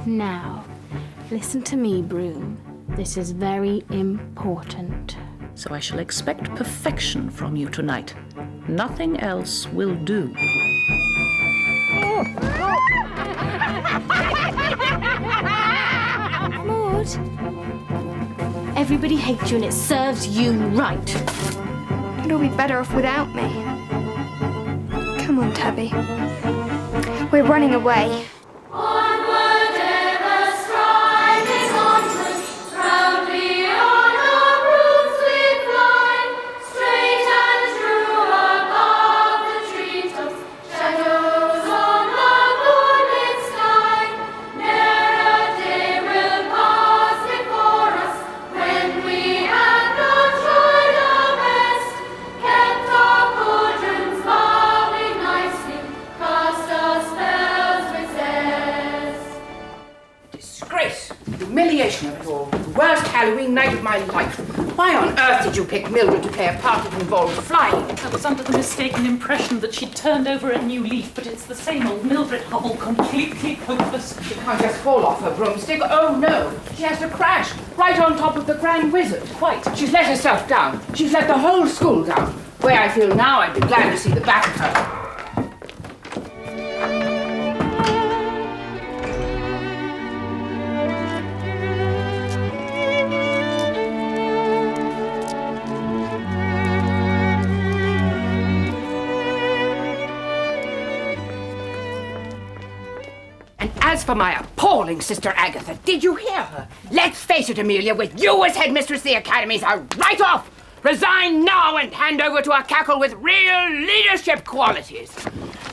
Now, listen to me, Broom. This is very important. So I shall expect perfection from you tonight. Nothing else will do. Maud, everybody hates you and it serves you right. It'll be better off without me. Come on, Tabby. We're running away. Humiliation of it all. The worst Halloween night of my life. Why on earth did you pick Mildred to play a part that involved flying? I was under the mistaken impression that she'd turned over a new leaf, but it's the same old Mildred Hubble, completely hopeless. She can't just fall off her broomstick. Oh no, she has to crash right on top of the Grand Wizard. Quite. She's let herself down. She's let the whole school down. The way I feel now, I'd be glad to see the back of her. As for my appalling sister Agatha, did you hear her? Let's face it, Amelia, with you as headmistress, the academy's a write-off! Resign now and hand over to a Cackle with real leadership qualities.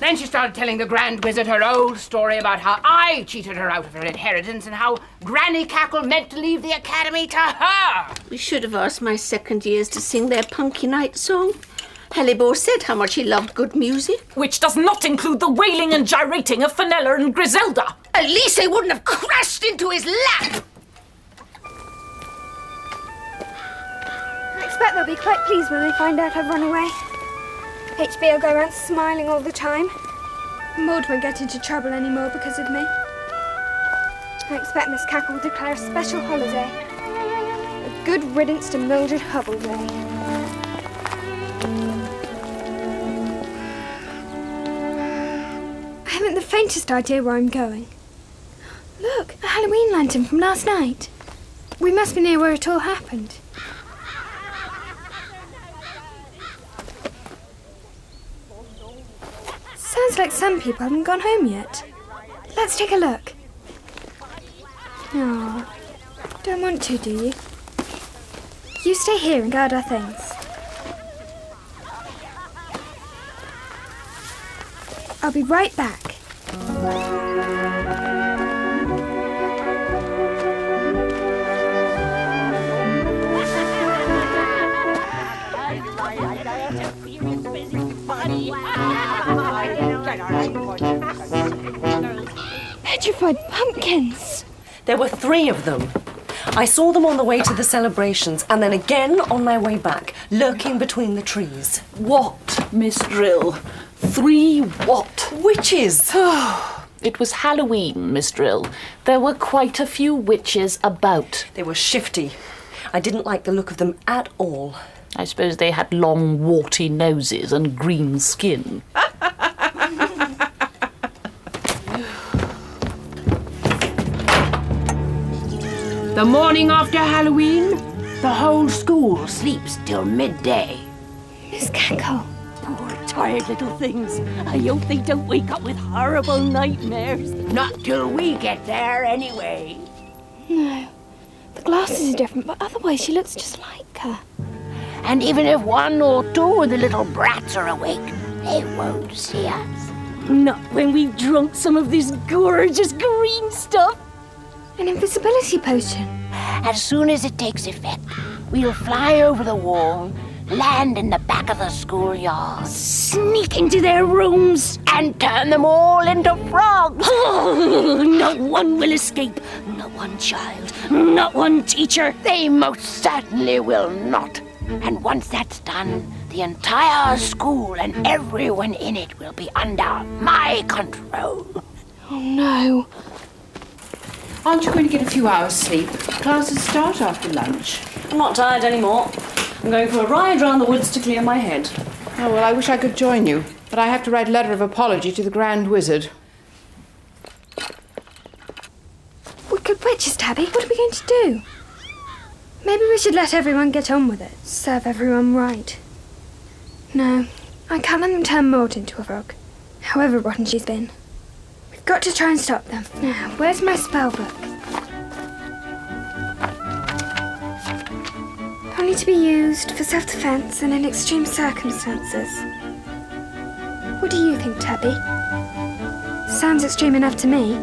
Then she started telling the Grand Wizard her old story about how I cheated her out of her inheritance and how Granny Cackle meant to leave the academy to her. We should have asked my second years to sing their punky night song. Hellebore said how much he loved good music. Which does not include the wailing and gyrating of Fenella and Griselda. At least they wouldn't have crashed into his lap. I expect they'll be quite pleased when they find out I've run away. HB will go around smiling all the time. Maud won't get into trouble anymore because of me. I expect Miss Cackle will declare a special holiday. A good riddance to Mildred Hubble Day. I haven't the faintest idea where I'm going. Look, a Halloween lantern from last night. We must be near where it all happened. Sounds like some people haven't gone home yet. Let's take a look. Oh, don't want to, do you? You stay here and guard our things. I'll be right back. Petrified pumpkins! There were 3 of them. I saw them on the way to the celebrations and then again on my way back, lurking between the trees. What, Miss Drill? 3 what? Witches! It was Halloween, Miss Drill. There were quite a few witches about. They were shifty. I didn't like the look of them at all. I suppose they had long, warty noses and green skin. The morning after Halloween, the whole school sleeps till midday. Miss Cackle. Poor tired little things. I hope they don't wake up with horrible nightmares. Not till we get there, anyway. No. The glasses are different, but otherwise she looks just like her. And even if 1 or 2 of the little brats are awake, they won't see us. Not when we've drunk some of this gorgeous green stuff. An invisibility potion. As soon as it takes effect, we'll fly over the wall, land in the back of the schoolyard, Sneak into their rooms. and turn them all into frogs. Not one will escape. Not one child. Not one teacher. They most certainly will not. And once that's done, the entire school and everyone in it will be under my control. Oh no. Aren't you going to get a few hours sleep? Classes start after lunch. I'm not tired anymore. I'm going for a ride round the woods to clear my head. Oh, well, I wish I could join you, but I have to write a letter of apology to the Grand Wizard. Wicked witches, Tabby. What are we going to do? Maybe we should let everyone get on with it. Serve everyone right. No, I can't let them turn Maud into a frog. However rotten she's been. We've got to try and stop them. Now, where's my spell book? Only to be used for self-defense and in extreme circumstances. What do you think, Tabby? Sounds extreme enough to me.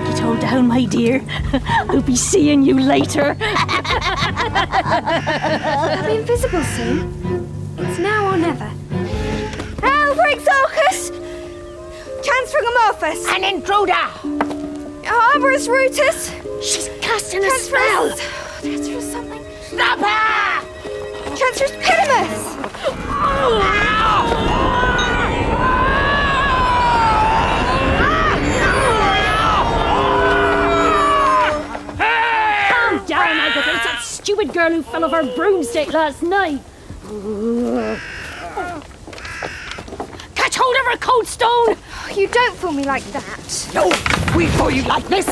Get all down, my dear. I'll be seeing you later. I'll be invisible soon. It's now or never. Alfred Exarchus! Transfrigamorphus! An intruder! Arborus Rutus! She's casting a spell. Transferus something. Stop her! Transferus Pinimus! Calm down, Agatha. It's that stupid girl who fell off her broomstick last night. Catch hold of her cold stone. You don't fool me like that. No, we fool you like this!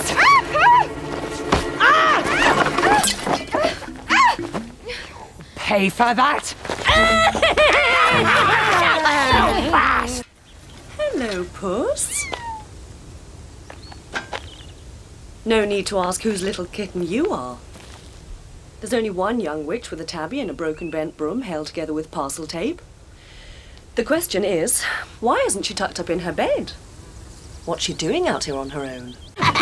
Pay for that! So fast! Hello, Puss. No need to ask whose little kitten you are. There's only one young witch with a tabby and a broken bent broom held together with parcel tape. The question is, why isn't she tucked up in her bed? What's she doing out here on her own? How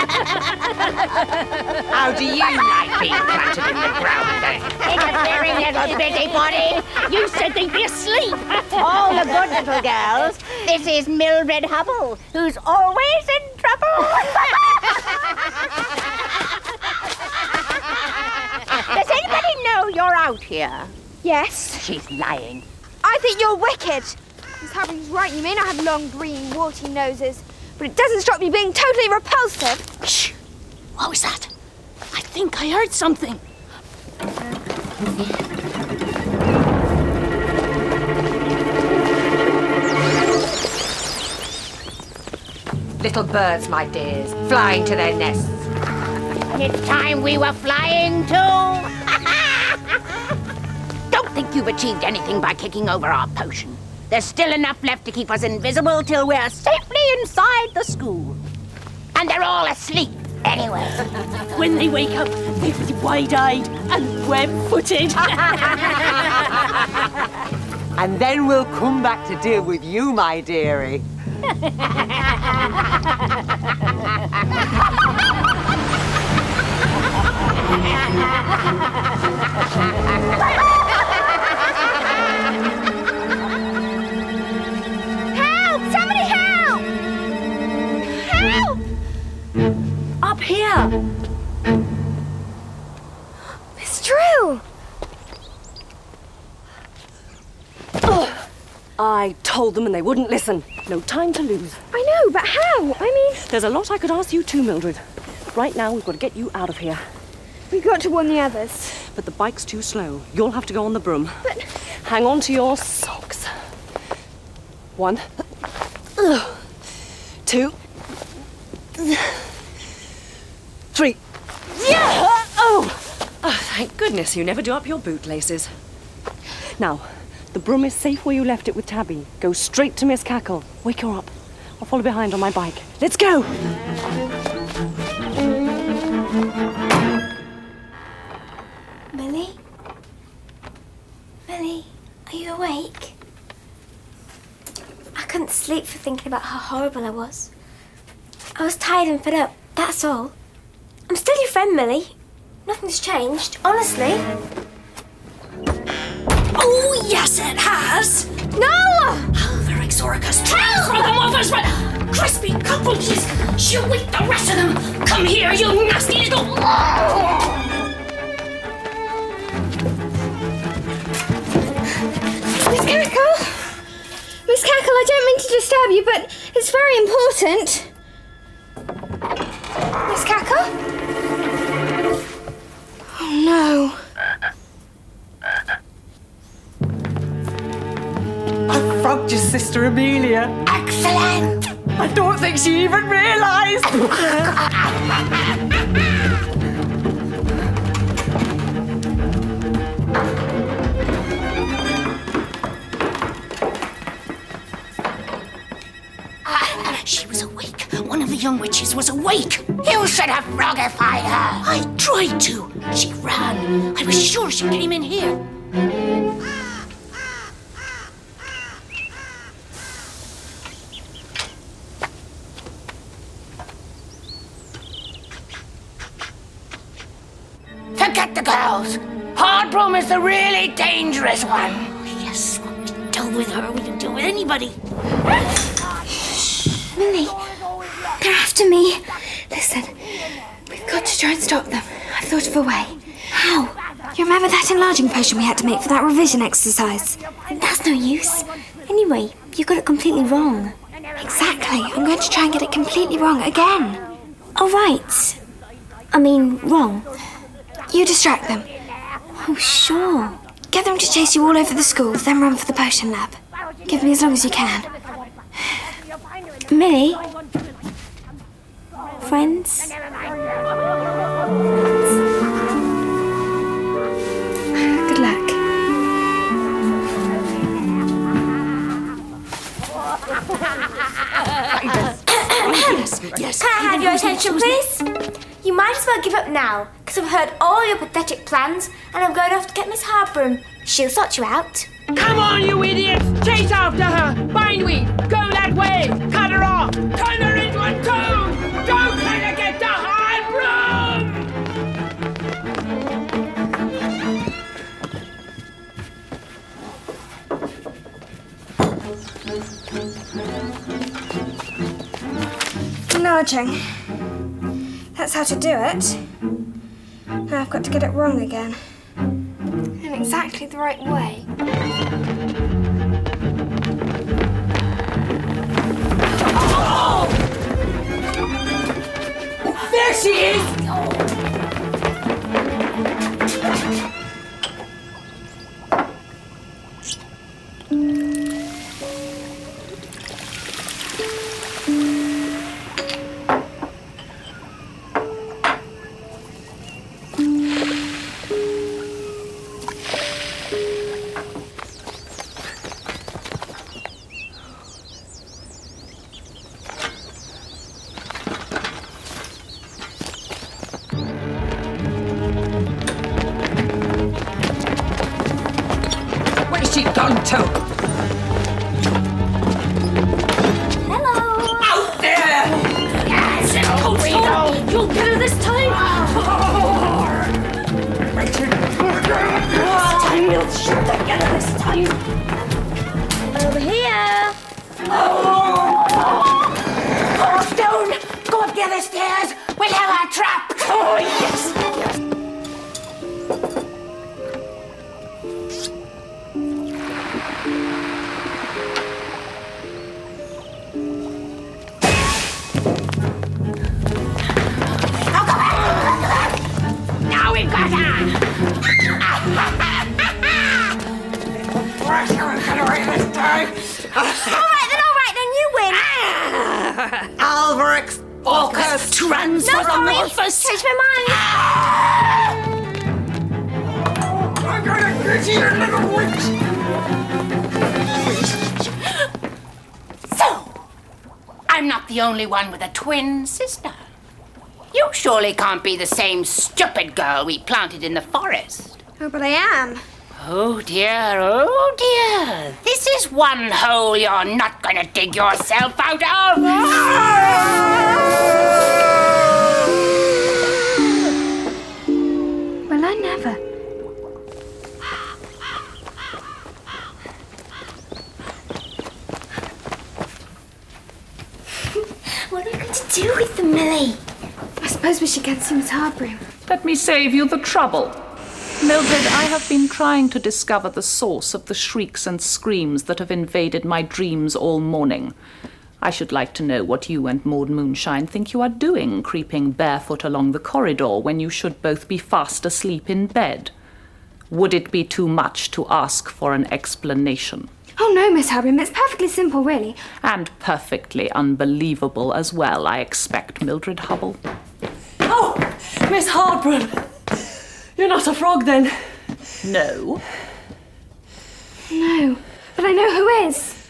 do you like being planted in the ground then? Interfering little busybody! You said they'd be asleep. All the good little girls. This is Mildred Hubble, who's always in trouble. Does anybody know you're out here? Yes. She's lying. I think you're wicked. Miss Harvey's right. You may not have long, green, warty noses, but it doesn't stop you being totally repulsive. Shh. What was that? I think I heard something. Little birds, my dears, flying to their nests. It's time we were flying too. Don't think you've achieved anything by kicking over our potion. There's still enough left to keep us invisible till we're safely inside the school. And they're all asleep anyway. When they wake up, they'll be wide-eyed and web-footed. And then we'll come back to deal with you, my dearie. Help! Somebody help! Help! Up here! It's true. I told them and they wouldn't listen. No time to lose. I know, but how? I mean, There's a lot I could ask you too, Mildred. Right now, we've got to get you out of here. we've got to warn the others. But the bike's too slow. You'll have to go on the broom. But hang on to your socks. 1, 2, 3. Yeah! Oh, thank goodness you never do up your bootlaces. Now, the broom is safe where you left it with Tabby. Go straight to Miss Cackle. Wake her up. I'll follow behind on my bike. Let's go! Millie? Millie, are you awake? I couldn't sleep for thinking about how horrible I was. I was tired and fed up, that's all. I'm still your friend, Millie. Nothing's changed, honestly. Oh, yes, it has. No! Alvar Exorcus, Transfrigamorphus, crispy cockroaches. She'll wake the rest of them. Come here, you nasty little... Miss Cackle? Miss Cackle, I don't mean to disturb you, but it's very important. Miss Cackle? Oh no. I frogged your sister Amelia. Excellent! I don't think she even realised. She was awake. One of the young witches was awake. You should have frogified her. I tried to. She ran. I was sure she came in here. Forget the girls. Hard broom is the really dangerous one. Yes, when we deal with her, we can deal with anybody. Millie, they're after me. Listen, we've got to try and stop them. I've thought of a way. How? You remember that enlarging potion we had to make for that revision exercise? That's no use. Anyway, you got it completely wrong. Exactly. I'm going to try and get it completely wrong again. Oh, right. I mean, wrong. You distract them. Oh, sure. Get them to chase you all over the school, then run for the potion lab. Give me as long as you can. Millie? Friends? Good luck. Yes. Can I have your attention, please? You might as well give up now, because I've heard all your pathetic plans, and I'm going off to get Miss Harborough. She'll sort you out. Come on, you idiots! Chase after her! Bindweed! Go that way! Cut her off! Turn her into a toad! Don't let her get the hard broom! Enlarging. That's how to do it. Now I've got to get it wrong again. In exactly the right way. Oh! There she is! Where's she gone to? Hello. Out there! Yes, it'll be You'll get her this time. This time you'll shoot together this time. Over here. Oh, Stone! Go up the other stairs! We'll have our trap! Oh, yes! Now we've got her! All right then, you win. Alvarix Orcus Transformorphus. Change my mind. I'm gonna get you, little witch! So, I'm not the only one with a twin sister. You surely can't be the same stupid girl we planted in the forest. Oh, but I am. Oh dear, oh dear. This is one hole you're not going to dig yourself out of. Well, I never. What are you going to do with them, Millie? I suppose we should get some Miss Harborough. Let me save you the trouble. Mildred, I have been trying to discover the source of the shrieks and screams that have invaded my dreams all morning. I should like to know what you and Maud Moonshine think you are doing, creeping barefoot along the corridor when you should both be fast asleep in bed. Would it be too much to ask for an explanation? Oh no, Miss Harbin, it's perfectly simple, really. And perfectly unbelievable as well, I expect, Mildred Hubble. Oh, Miss Hardbroom! You're not a frog, then? No. No, but I know who is.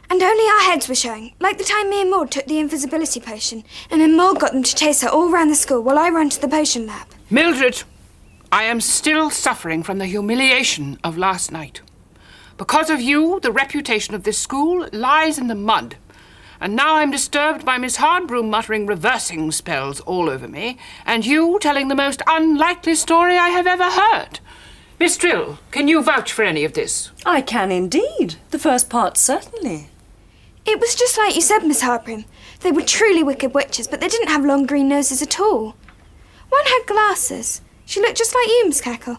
And only our heads were showing, like the time me and Maud took the invisibility potion, and then Maud got them to chase her all round the school while I ran to the potion lab. Mildred, I am still suffering from the humiliation of last night. Because of you, the reputation of this school lies in the mud. And now I'm disturbed by Miss Hardbroom muttering reversing spells all over me, and you telling the most unlikely story I have ever heard. Miss Drill, can you vouch for any of this? I can indeed. The first part, certainly. It was just like you said, Miss Harbin. They were truly wicked witches, but they didn't have long green noses at all. One had glasses. She looked just like you, Miss Cackle.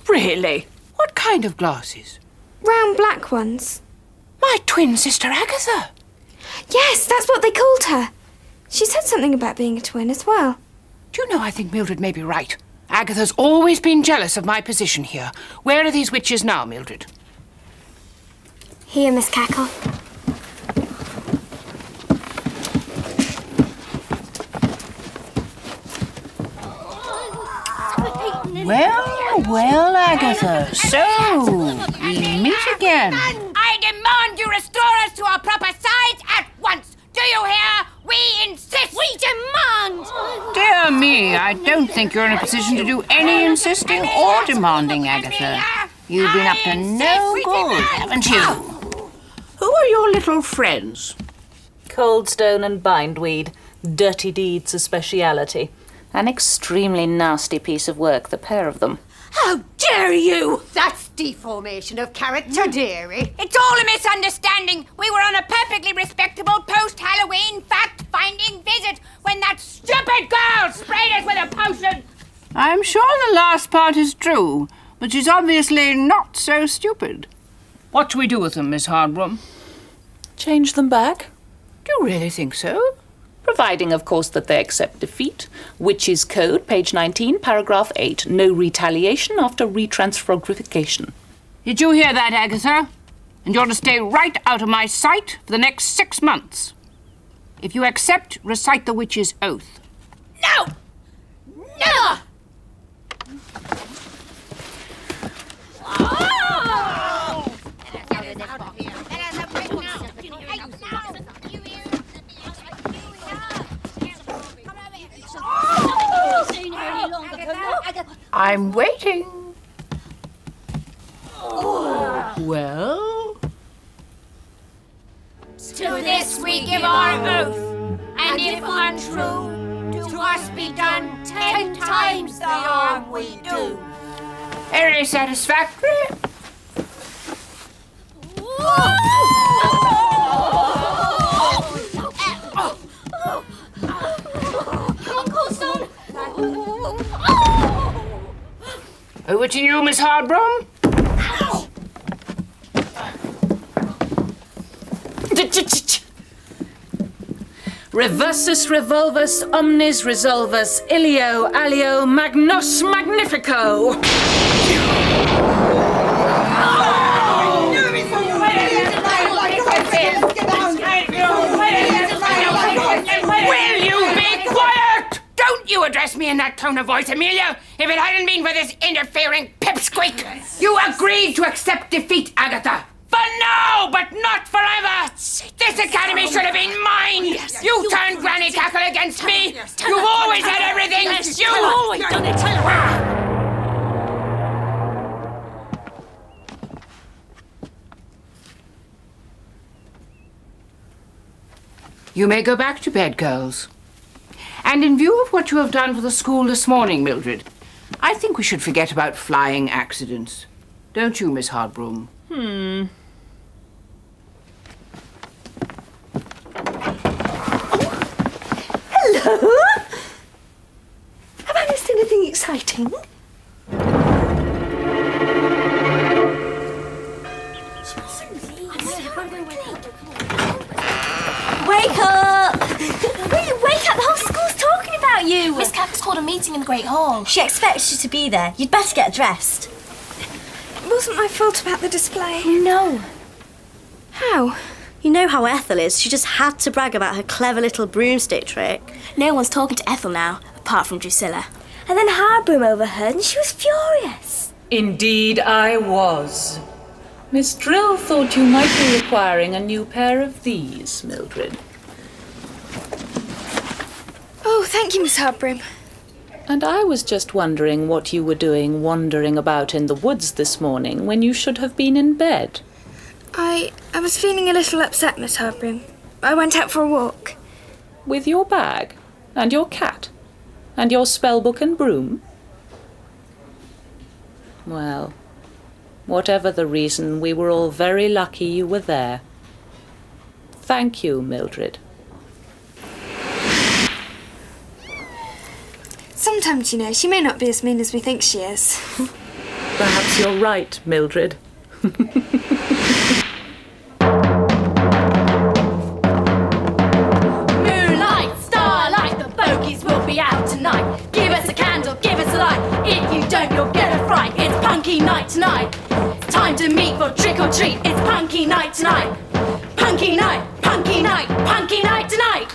Really? What kind of glasses? Round black ones. My twin sister Agatha. Yes, that's what they called her. She said something about being a twin as well. Do you know, I think Mildred may be right. Agatha's always been jealous of my position here. Where are these witches now, Mildred? Here, Miss Cackle. Well, Agatha, so we meet again. I demand you restore us to our proper size at once. Do you hear? We insist. We demand. Dear me, I don't think you're in a position to do any insisting or demanding, Agatha. You've been up to no good, haven't you? Who are your little friends? Coldstone and bindweed. Dirty deeds a speciality. An extremely nasty piece of work, the pair of them. How dare you! That's deformation of character, dearie. It's all a misunderstanding. We were on a perfectly respectable post-Halloween fact-finding visit when that stupid girl sprayed us with a potion. I'm sure the last part is true, but she's obviously not so stupid. What do we do with them, Miss Hardbroom? Change them back? Do you really think so? Providing, of course, that they accept defeat. Witches' Code, page 19, paragraph 8. No retaliation after retransfogrification. Did you hear that, Agatha? And you're to stay right out of my sight for the next 6 months. If you accept, recite the witch's oath. No! Never! I'm waiting. Well? To this we give our oath, and if untrue, to us be done 10 times the harm we do. Very satisfactory. Over to you, Miss Hardbroom. Reversus revolvus omnis resolvus ilio alio magnus magnifico. Will you be quiet? Don't you address me in that tone of voice, Amelia. If it hadn't been for this interfering pipsqueak, you agreed to accept defeat, Agatha. For now, but not forever. This academy should have been mine. You turned Granny Cackle against me. You've always had everything. You've always done it. You may go back to bed, girls. And in view of what you have done for the school this morning, Mildred, I think we should forget about flying accidents. Don't you, Miss Hardbroom? Hello? Have I missed anything exciting. Wake up! Willie, wake up! The whole school's talking about you! Miss Cackle's called a meeting in the Great Hall. She expects you to be there. You'd better get dressed. It wasn't my fault about the display. No. How? You know how Ethel is. She just had to brag about her clever little broomstick trick. No one's talking to Ethel now, apart from Drusilla. And then Harbroom overheard and she was furious. Indeed I was. Miss Drill thought you might be requiring a new pair of these, Mildred. Oh, thank you, Miss Harbroom. And I was just wondering what you were doing wandering about in the woods this morning when you should have been in bed. I was feeling a little upset, Miss Harbroom. I went out for a walk. With your bag? And your cat? And your spellbook and broom? Well, whatever the reason, we were all very lucky you were there. Thank you, Mildred. Sometimes, you know, she may not be as mean as we think she is. Perhaps you're right, Mildred. Moonlight, starlight, the bogies will be out tonight. Give us a candle, give us a light. If you don't, you'll get a fright. It's punky night tonight. Time to meet for trick or treat. It's punky night tonight. Punky night, punky night, punky night tonight.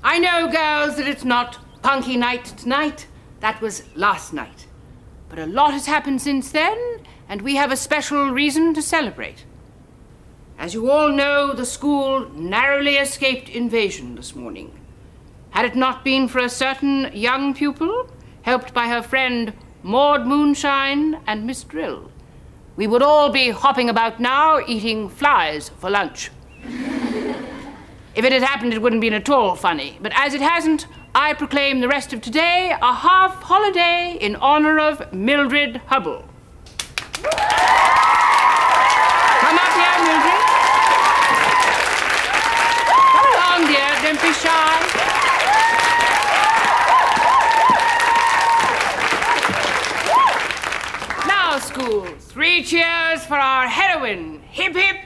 I know, girls, that it's not punky night tonight. That was last night. But a lot has happened since then, and we have a special reason to celebrate. As you all know, the school narrowly escaped invasion this morning. Had it not been for a certain young pupil, helped by her friend Maud Moonshine and Miss Drill, we would all be hopping about now eating flies for lunch. If it had happened, it wouldn't have been at all funny. But as it hasn't, I proclaim the rest of today a half holiday in honor of Mildred Hubble. Come up here, Mildred. Come along, dear. Don't be shy. Now, school, 3 cheers for our heroine. Hip, hip,